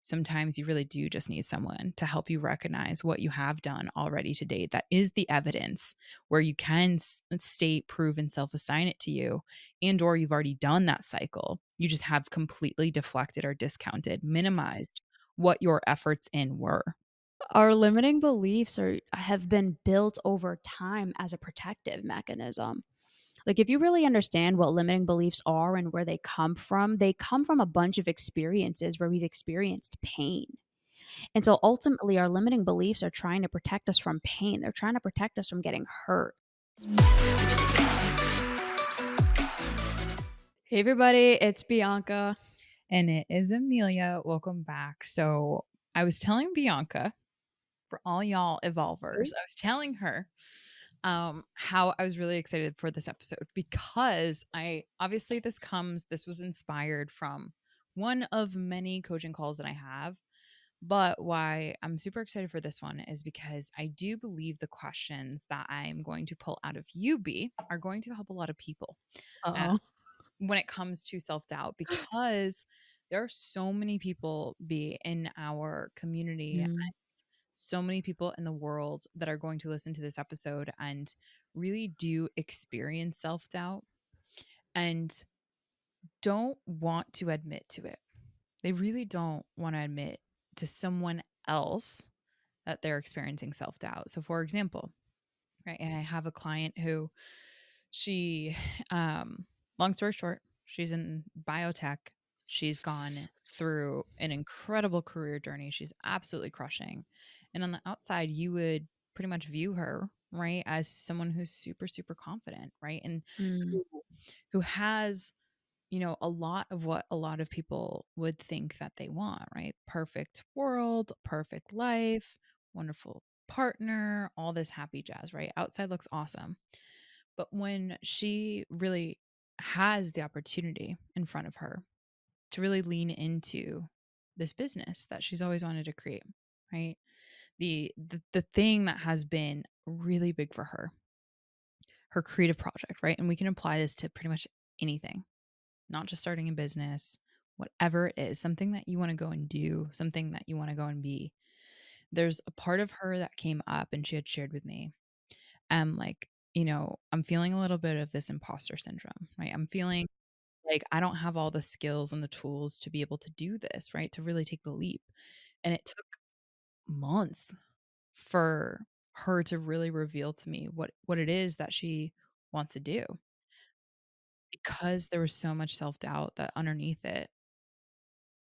sometimes you really do just need someone to help you recognize what you have done already to date. That is the evidence where you can state, prove, and self-assign it to you, and or you've already done that cycle. You just have completely deflected or discounted, minimized what your efforts in were. Our limiting beliefs have been built over time as a protective mechanism. Like, if you really understand what limiting beliefs are and where they come from a bunch of experiences where we've experienced pain. And so ultimately, our limiting beliefs are trying to protect us from pain. They're trying to protect us from getting hurt. Hey, everybody, it's Bianca. And it is Emilia. Welcome back. So I was telling Bianca, for all y'all evolvers, I was telling her how I was really excited for this episode because I obviously this was inspired from one of many coaching calls that I have. But why I'm super excited for this one is because I do believe the questions that I'm going to pull out of UB are going to help a lot of people. Uh, Uh-oh. when it comes to self-doubt, because there are so many people be in our community and Mm. so many people in the world that are going to listen to this episode and really do experience self-doubt and don't want to admit to it. They really don't want to admit to someone else that they're experiencing self-doubt. So for example, right, and I have a client who she long story short, she's in biotech. She's gone through an incredible career journey. She's absolutely crushing. And on the outside, you would pretty much view her, right, as someone who's super, super confident, right? And Mm. who, who has, a lot of what a lot of people would think that they want, right? Perfect world, perfect life, wonderful partner, all this happy jazz, right? Outside looks awesome. But when she really has the opportunity in front of her to really lean into this business that she's always wanted to create, right? The thing that has been really big for her creative project, right? And we can apply this to pretty much anything, not just starting a business, whatever it is, something that you want to go and do, something that you want to go and be. There's a part of her that came up and she had shared with me, like, I'm feeling a little bit of this imposter syndrome, right? I'm feeling like I don't have all the skills and the tools to be able to do this, right? To really take the leap. And it took months for her to really reveal to me what it is that she wants to do, because there was so much self-doubt that underneath it,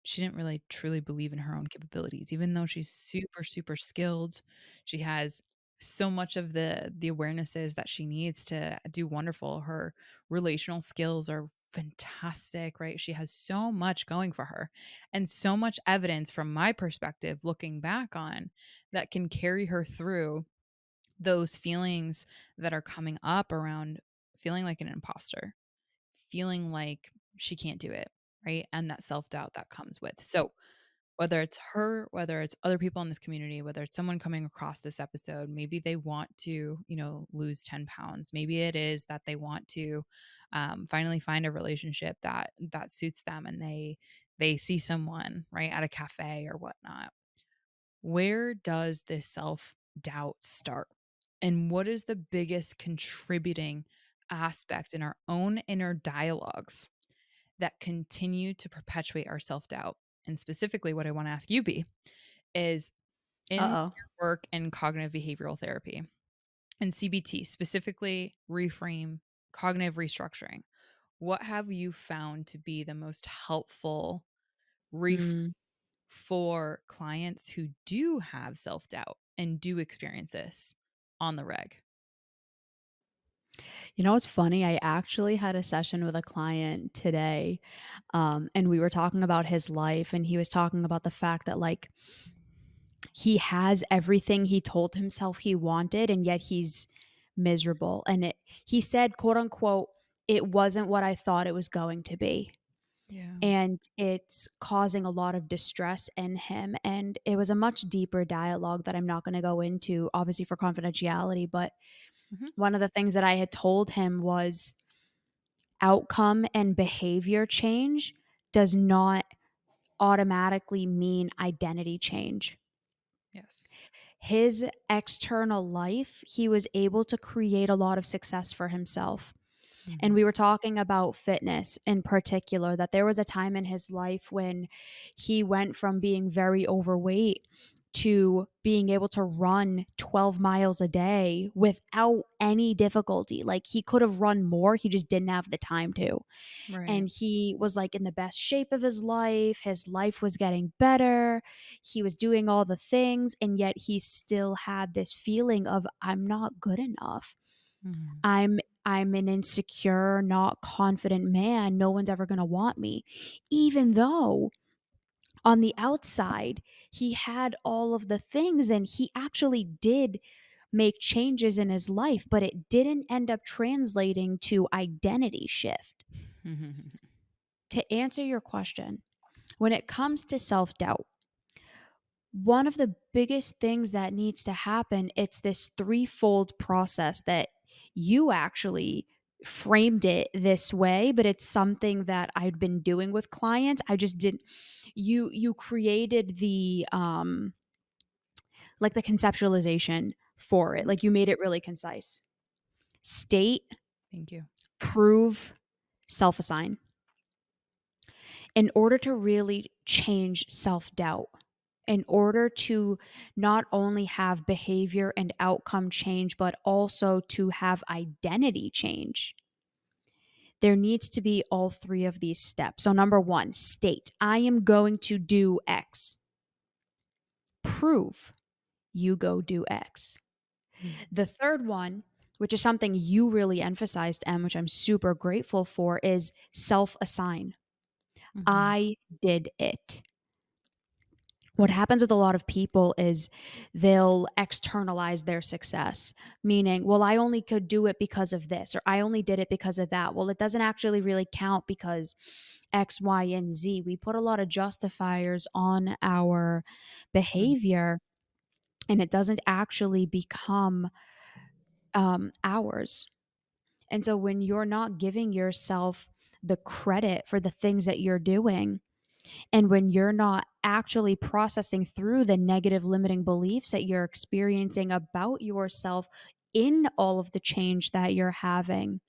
she didn't really truly believe in her own capabilities, even though she's super, super skilled. She has so much of the awarenesses that she needs to do wonderful. Her relational skills are fantastic, right? She has so much going for her and so much evidence from my perspective looking back on that can carry her through those feelings that are coming up around feeling like an imposter, feeling like she can't do it, right? And that self-doubt that comes with. So, whether it's her, whether it's other people in this community, whether it's someone coming across this episode, maybe they want to, lose 10 pounds. Maybe it is that they want to finally find a relationship that suits them, and they see someone right at a cafe or whatnot. Where does this self doubt start? And what is the biggest contributing aspect in our inner dialogues that continue to perpetuate our self doubt? And specifically, what I want to ask you, B, is in Uh-oh. your work in cognitive behavioral therapy and CBT, specifically reframe, cognitive restructuring, what have you found to be the most helpful reframe Mm. for clients who do have self doubt and do experience this on the reg? You know what's funny? I actually had a session with a client today, and we were talking about his life, and he was talking about the fact that, like, he has everything he told himself he wanted, and yet he's miserable. And he said, quote unquote, "It wasn't what I thought it was going to be." Yeah. And it's causing a lot of distress in him. And it was a much deeper dialogue that I'm not going to go into, obviously, for confidentiality. But Mhm. one of the things that I had told him was outcome and behavior change does not automatically mean identity change. Yes. His external life, he was able to create a lot of success for himself. And Mhm. we were talking about fitness in particular, that there was a time in his life when he went from being very overweight to being able to run 12 miles a day without any difficulty. Like he could have run more, he just didn't have the time to. Right. And he was like in the best shape of his life. His life was getting better. He was doing all the things. And yet he still had this feeling of, I'm not good enough. Mhm. I'm an insecure, not confident man. No one's ever going to want me. Even though on the outside, he had all of the things and he actually did make changes in his life, but it didn't end up translating to identity shift. To answer your question, when it comes to self-doubt, one of the biggest things that needs to happen, it's this threefold process that you actually framed it this way, but it's something that I've been doing with clients. I just didn't you created the like the conceptualization for it. Mhm. Like you made it really concise. State, Thank you. prove, self-assign. In order to really change self-doubt, in order to not only have behavior and outcome change, but also to have identity change, there needs to be all three of these steps. So, number one, state, I am going to do X. Prove, you go do X. Mm. The third one, which is something you really emphasized, Em, which I'm super grateful for, is self assign. Mhm. I did it. What happens with a lot of people is they'll externalize their success, meaning, well, I only could do it because of this, or I only did it because of that. Well, it doesn't actually really count because X, Y, and Z. We put a lot of justifiers on our Mm. behavior, and it doesn't actually become ours. And so when you're not giving yourself the credit for the things that you're doing, and when you're not actually processing through the negative limiting beliefs that you're experiencing about yourself in all of the change that you're having,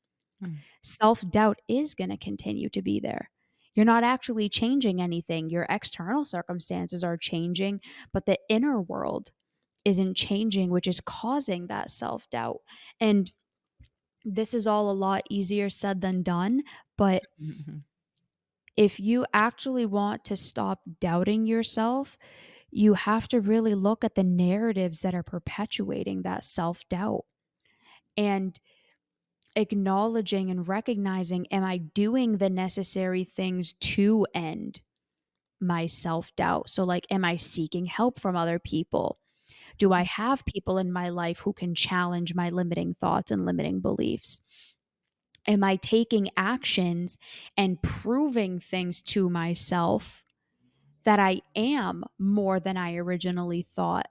Mm. self doubt is going to continue to be there. You're not actually changing anything. Your external circumstances are changing, but the inner world isn't changing, which is causing that self doubt. And this is all a lot easier said than done, but Mhm. if you actually want to stop doubting yourself, you have to really look at the narratives that are perpetuating that self doubt and acknowledging and recognizing, am I doing the necessary things to end my self doubt? So, like, am I seeking help from other people? Do I have people in my life who can challenge my limiting thoughts and limiting beliefs? Am I taking actions and proving things to myself that I am more than I originally thought?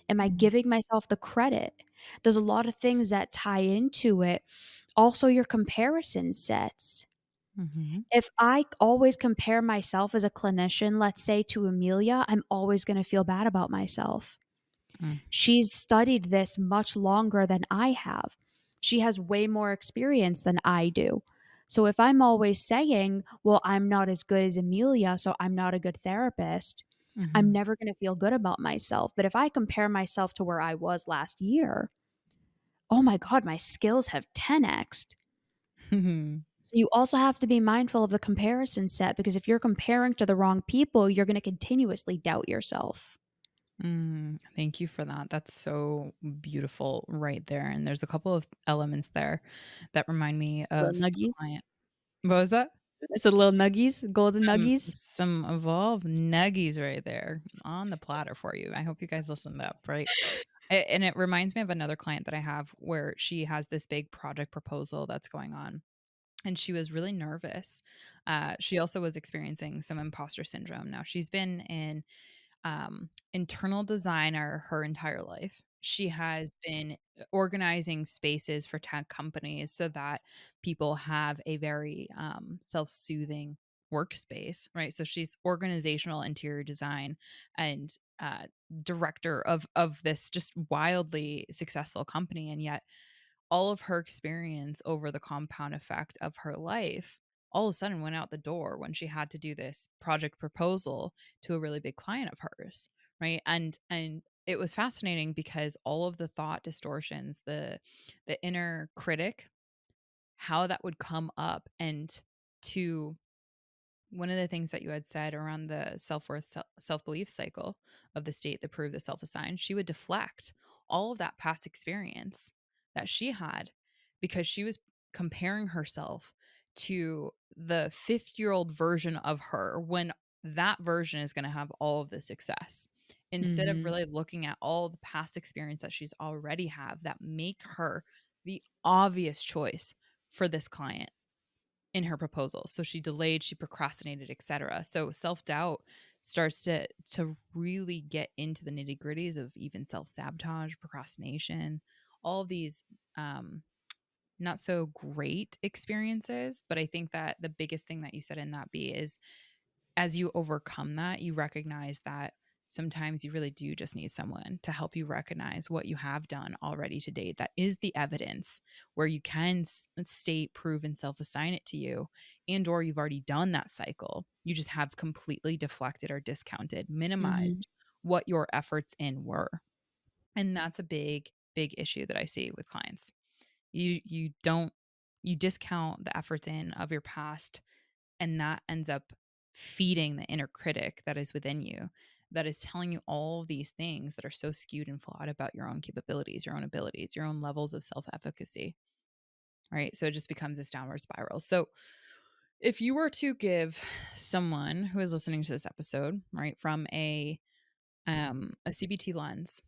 Am I Mhm. giving myself the credit? There's a lot of things that tie into it. Also, your comparison sets. Mhm. If I always compare myself as a clinician, let's say to Emilia, I'm always going to feel bad about myself. Mm. She's studied this much longer than I have. She has way more experience than I do. So if I'm always saying, well, I'm not as good as Emilia, so I'm not a good therapist, I'm Mhm. never going to feel good about myself. But if I compare myself to where I was last year, oh my God, my skills have 10x'd. Mhm. So you also have to be mindful of the comparison set because if you're comparing to the wrong people, you're going to continuously doubt yourself. Thank you for that. That's so beautiful right there. And there's a couple of elements there that remind me Little of a nuggies. client. What was that? So little nuggies, golden nuggies. Some evolved nuggies right there on the platter for you. I hope you guys listened up, right? And it reminds me of another client that I have where she has this big project proposal that's going on. And she was really nervous. She also was experiencing some imposter syndrome. Now, she's been in internal designer her entire life. She has been organizing spaces for tech companies so that people have a very self soothing workspace, right? So she's organizational interior design and director of this just wildly successful company, and yet all of her experience over the compound effect of her life all of a sudden went out the door when she had to do this project proposal to a really big client of hers, right? And it was fascinating because all of the thought distortions, the inner critic, how that would come up, and to one of the things that you had said around the self-worth self-belief cycle of the state, the prove, the self-assigned, she would deflect all of that past experience that she had because she was comparing herself to the 50-year-old version of her when that version is going to have all of the success, instead of Mhm. really looking at all the past experience that she's already have that make her the obvious choice for this client in her proposal. So she delayed, she procrastinated, etc. So self-doubt starts to really get into the nitty-gritties of even self-sabotage, procrastination, all of these um not so great experiences. But I think that the biggest thing that you said in that B is, as you overcome that, you recognize that sometimes you really do just need someone to help you recognize what you have done already to date. That is the evidence where you can state, prove, and self-assign it to you, and or you've already done that cycle. You just have completely deflected or discounted, Mhm. minimized what your efforts in were. And that's a big, big issue that I see with clients. You don't you discount the efforts in of your past, and that ends up feeding the inner critic that is within you, that is telling you all of these things that are so skewed and flawed about your own capabilities, your own abilities, your own levels of self-efficacy, right? So it just becomes this downward spiral. So if you were to give someone who is listening to this episode, right, from a CBT lens,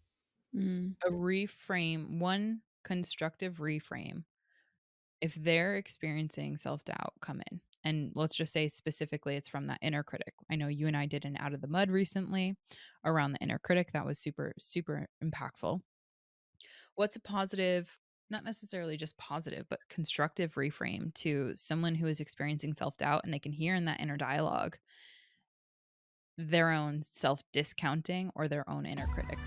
Mm. a reframe, one constructive reframe, if they're experiencing self-doubt come in, and let's just say specifically it's from that inner critic. I know you and I did an out of the mud recently around the inner critic that was super, super impactful. What's a positive, not necessarily just positive, but constructive reframe to someone who is experiencing self-doubt, and they can hear in that inner dialogue their own self-discounting or their own inner critic?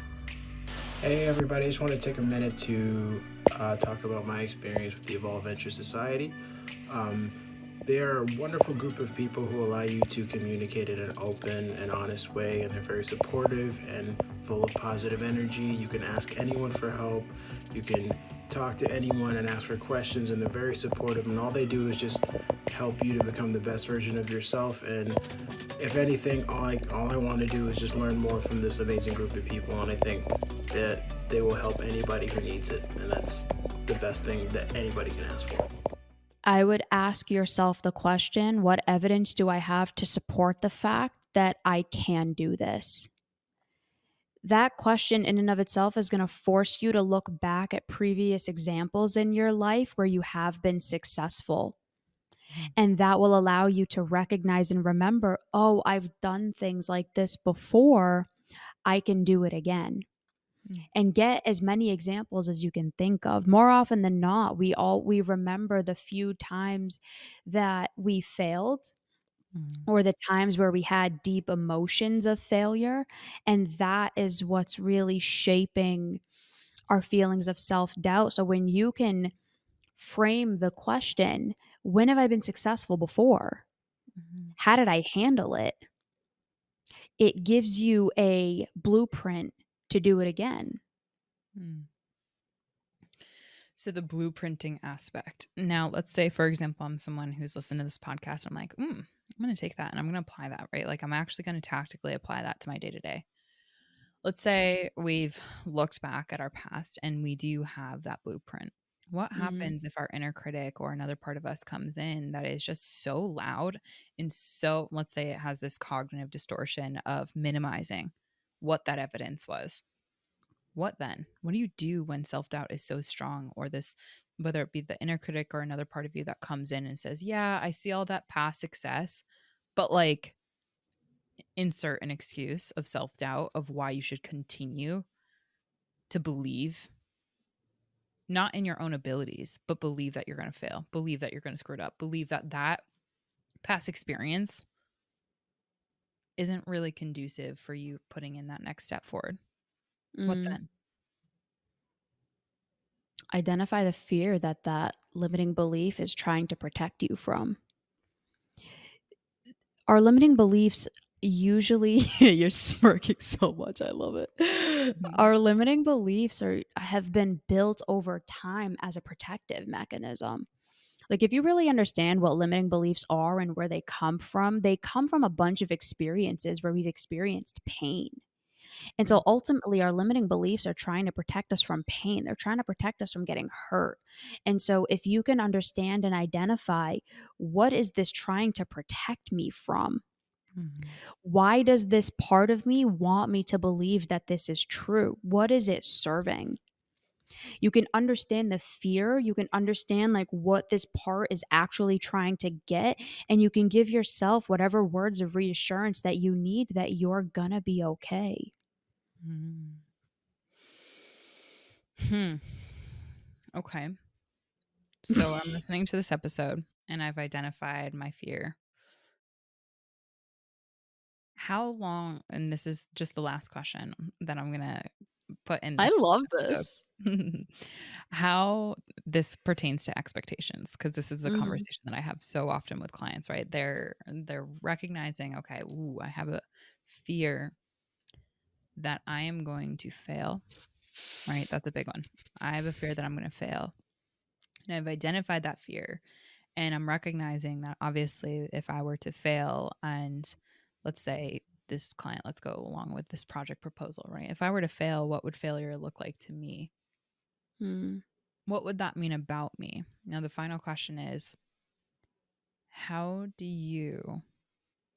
Hey everybody, I just want to take a minute to talk about my experience with the Evolve Venture Society. Um, they're a wonderful group of people who allow you to communicate in an open and honest way, and they're very supportive and full of positive energy. You can ask anyone for help, you can talk to anyone and ask for questions, and they're very supportive. And all they do is just help you to become the best version of yourself. And if anything, all I want to do is just learn more from this amazing group of people, and I think that they will help anybody who needs it, and that's the best thing that anybody can ask for. I would ask yourself the question, what evidence do I have to support the fact that I can do this? That question in and of itself is going to force you to look back at previous examples in your life where you have been successful. Mhm. And that will allow you to recognize and remember, oh, I've done things like this before. I can do it again. Mm, And get as many examples as you can think of. More often than not, we remember the few times that we failed mhm, or the times where we had deep emotions of failure, and that is what's really shaping our feelings of self-doubt. So when you can frame the question, when have I been successful before? mhm, How did I handle it? It gives you a blueprint to do it again. mm. So the blueprinting aspect. Now, let's say, for example, I'm someone who's listening to this podcast. I'm like, I'm going to take that and I'm going to apply that, right? Like, I'm actually going to tactically apply that to my day to day. Let's say we've looked back at our past and we do have that blueprint. What Mhm. happens if our inner critic or another part of us comes in that is just so loud and so, let's say it has this cognitive distortion of minimizing what that evidence was? What then? What do you do when self-doubt is so strong, or this, whether it be the inner critic or another part of you that comes in and says, "Yeah, I see all that past success," but like insert an excuse of self-doubt of why you should continue to believe not in your own abilities, but believe that you're going to fail, believe that you're going to screw it up, believe that that past experience isn't really conducive for you putting in that next step forward. What Mm. then? Identify the fear that that limiting belief is trying to protect you from. Our limiting beliefs usually you're smirking so much. I love it. Mhm. Our limiting beliefs are have been built over time as a protective mechanism. Like if you really understand what limiting beliefs are and where they come from a bunch of experiences where we've experienced pain. And Mhm. so ultimately, our limiting beliefs are trying to protect us from pain. They're trying to protect us from getting hurt. And so, if you can understand and identify what is this trying to protect me from? Mhm. Why does this part of me want me to believe that this is true? What is it serving? You can understand the fear. You can understand like what this part is actually trying to get. And you can give yourself whatever words of reassurance that you need that you're gonna be okay. Mhm. Hmm. Okay. So I'm listening to this episode and I've identified my fear. How long, and this is just the last question that I'm going to put in I this love episode. this. How this pertains to expectations, because this is a Mhm. conversation that I have so often with clients, right? They're recognizing, okay, ooh, I have a fear that I am going to fail, right? That's a big one. I have a fear that I'm going to fail. And I've identified that fear. And I'm recognizing that obviously, if I were to fail, and let's say this client, let's go along with this project proposal, right? If I were to fail, what would failure look like to me? Mm. What would that mean about me? Now, the final question is, how do you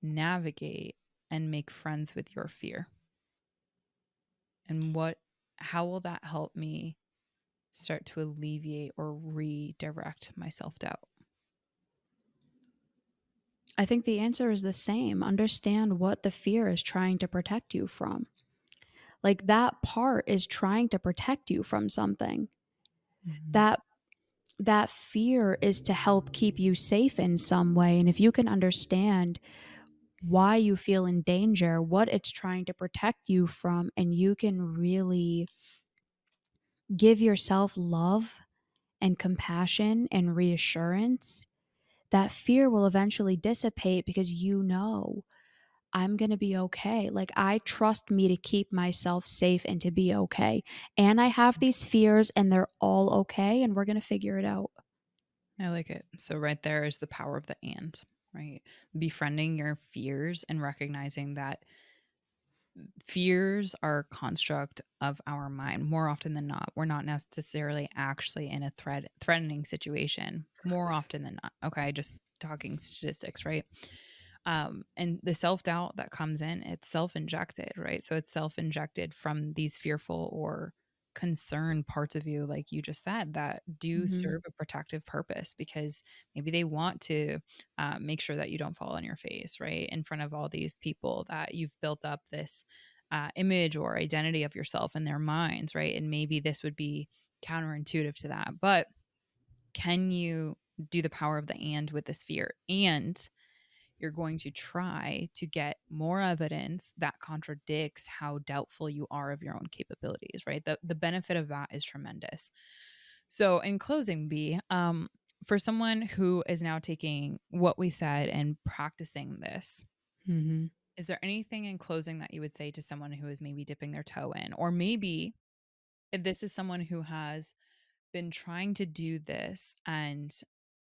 navigate and make friends with your fear? And how will that help me start to alleviate or redirect my self doubt? I think the answer is the same. Understand what the fear is trying to protect you from. Like that part is trying to protect you from something. Mhm. That that fear is to help keep you safe in some way. And if you can understand why you feel in danger, what it's trying to protect you from, and you can really give yourself love and compassion and reassurance, that fear will eventually dissipate because you know I'm going to be okay. Like, I trust me to keep myself safe and to be okay. And I have these fears and they're all okay. And we're going to figure it out. I like it. So right there is the power of the and, right? Befriending your fears and recognizing that fears are a construct of our mind more often than not. We're not necessarily actually in a threatening situation more often than not. Okay, just talking statistics, right? And the self-doubt that comes in, it's self-injected, right? So it's self-injected from these fearful or concerned parts of you, like you just said, that do Mhm. serve a protective purpose, because maybe they want to make sure that you don't fall on your face, right, in front of all these people, that you've built up this image or identity of yourself in their minds, right? And maybe this would be counterintuitive to that. But can you do the power of the and with this fear? And you're going to try to get more evidence that contradicts how doubtful you are of your own capabilities, right? The benefit of that is tremendous. So, in closing, B, for someone who is now taking what we said and practicing this, Mhm. is there anything in closing that you would say to someone who is maybe dipping their toe in? Or maybe if this is someone who has been trying to do this and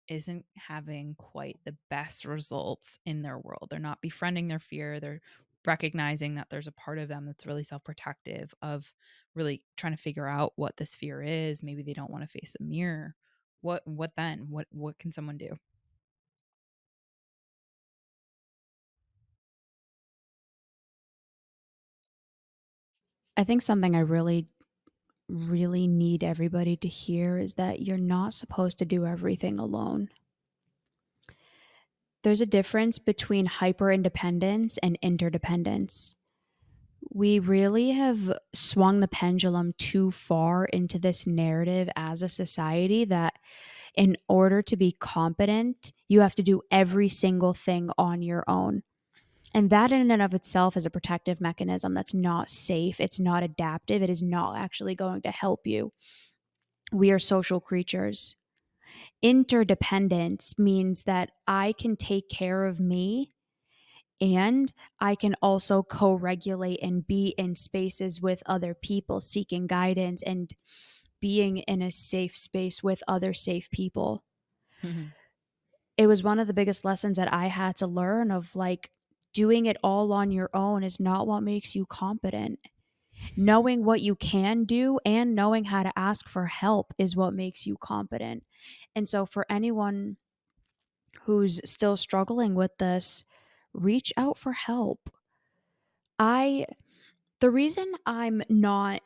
isn't having quite the best results in their world. They're not befriending their fear. They're recognizing that there's a part of them that's really self-protective, of really trying to figure out what this fear is. Maybe they don't want to face the mirror. What then? What can someone do? I think something I really, really need everybody to hear is that you're not supposed to do everything alone. There's a difference between hyper independence and interdependence. We really have swung the pendulum too far into this narrative as a society that In order to be competent, you have to do every single thing on your own. And that in and of itself is a protective mechanism that's not safe. It's not adaptive. It is not actually going to help you. We are social creatures. Interdependence means that I can take care of me and I can also co regulate and be in spaces with other people seeking guidance and being in a safe space with other safe people. Mhm. It was one of the biggest lessons that I had to learn of like doing it all on your own is not what makes you competent. Knowing what you can do and knowing how to ask for help is what makes you competent. And so, for anyone who's still struggling with this, reach out for help. I, the reason I'm not,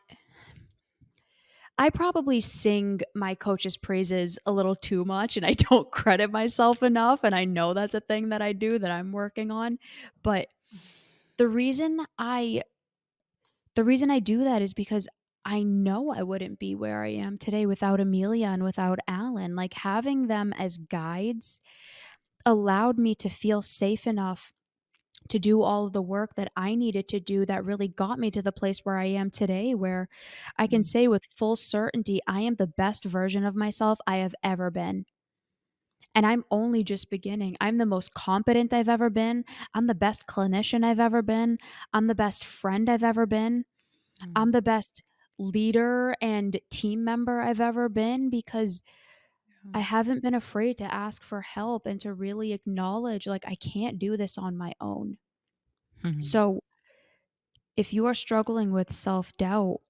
I probably sing my coach's praises a little too much and I don't credit myself enough. And I know that's a thing that I do that I'm working on. But the reason I The reason I do that is because I know I wouldn't be where I am today without Emilia and without Alan. Like having them as guides allowed me to feel safe enough to do all of the work that I needed to do that really got me to the place where I am today, where I can Mm. say with full certainty, I am the best version of myself I have ever been. And I'm only just beginning. I'm the most competent I've ever been. I'm the best clinician I've ever been. I'm the best friend I've ever been. Mm. I'm the best leader and team member I've ever been because Yeah. I haven't been afraid to ask for help and to really acknowledge, like, I can't do this on my own. Mhm. So, if you are struggling with self doubt,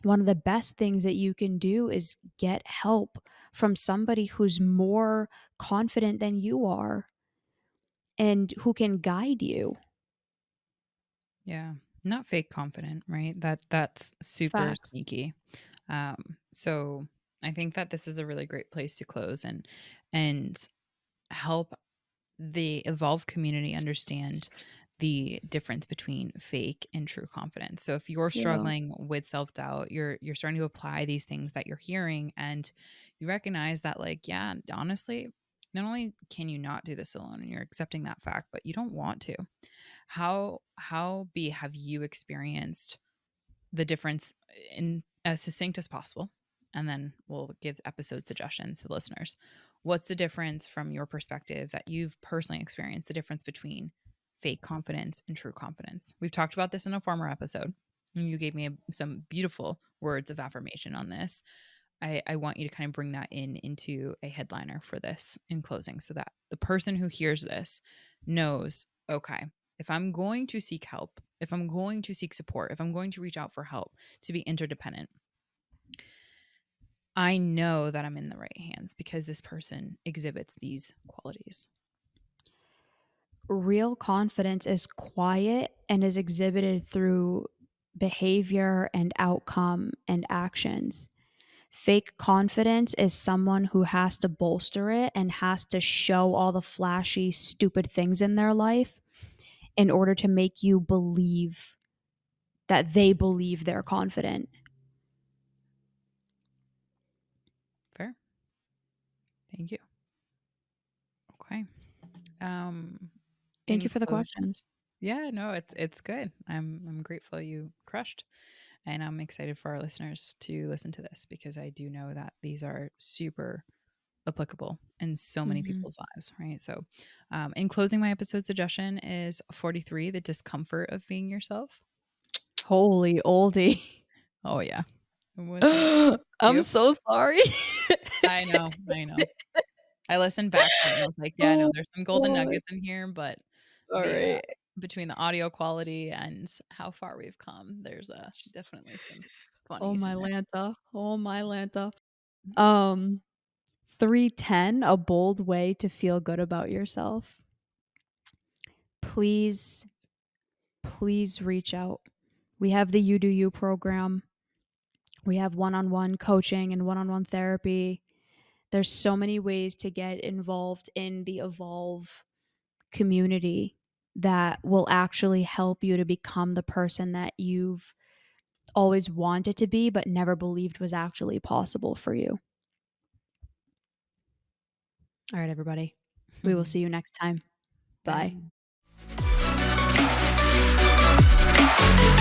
one of the best things that you can do is get help from somebody who's more confident than you are and who can guide you. Yeah. Not fake confident, right? That's super Facts. sneaky. So I think that this is a really great place to close and help the evolved community understand the difference between fake and true confidence. So if you're Yeah. struggling with self-doubt, you're starting to apply these things that you're hearing and you recognize that like, yeah, honestly, not only can you not do this alone and you're accepting that fact, but you don't want to. How have you experienced the difference in as succinct as possible, and then we'll give episode suggestions to listeners. What's the difference from your perspective that you've personally experienced, the difference between fake confidence and true confidence? We've talked about this in a former episode, and you gave me some beautiful words of affirmation on this. I want you to kind of bring that into a headliner for this in closing so that the person who hears this knows, okay, if I'm going to seek help, if I'm going to seek support, if I'm going to reach out for help to be interdependent, I know that I'm in the right hands because this person exhibits these qualities. Real confidence is quiet and is exhibited through behavior and outcome and actions. Fake confidence is someone who has to bolster it and has to show all the flashy, stupid things in their life in order to make you believe that they believe they're confident. Fair. Thank you. Okay. Thank In you for the closing, questions. yeah, no, it's good. I'm grateful you crushed. And I'm excited for our listeners to listen to this because I do know that these are super applicable in so many Mhm. people's lives, right? So, in closing, my episode suggestion is 43, the discomfort of being yourself. Holy oldie. Oh, yeah. Was it I'm you? so sorry. I know. I know. I listened back to it and I was like, yeah, no, Oh, there's some golden boy. nuggets in here, but All the right. between the audio quality and how far we've come, there's definitely some Oh funnies in my there. Lanta. Oh my Lanta. Mhm. Um 310, a bold way to feel good about yourself. Please, please reach out. We have the You Do You program. We have one-on-one coaching and one-on-one therapy. There's so many ways to get involved in the Evolve community that will actually help you to become the person that you've always wanted to be but never believed was actually possible for you. All right, everybody. We will see you next time. Bye. Bye.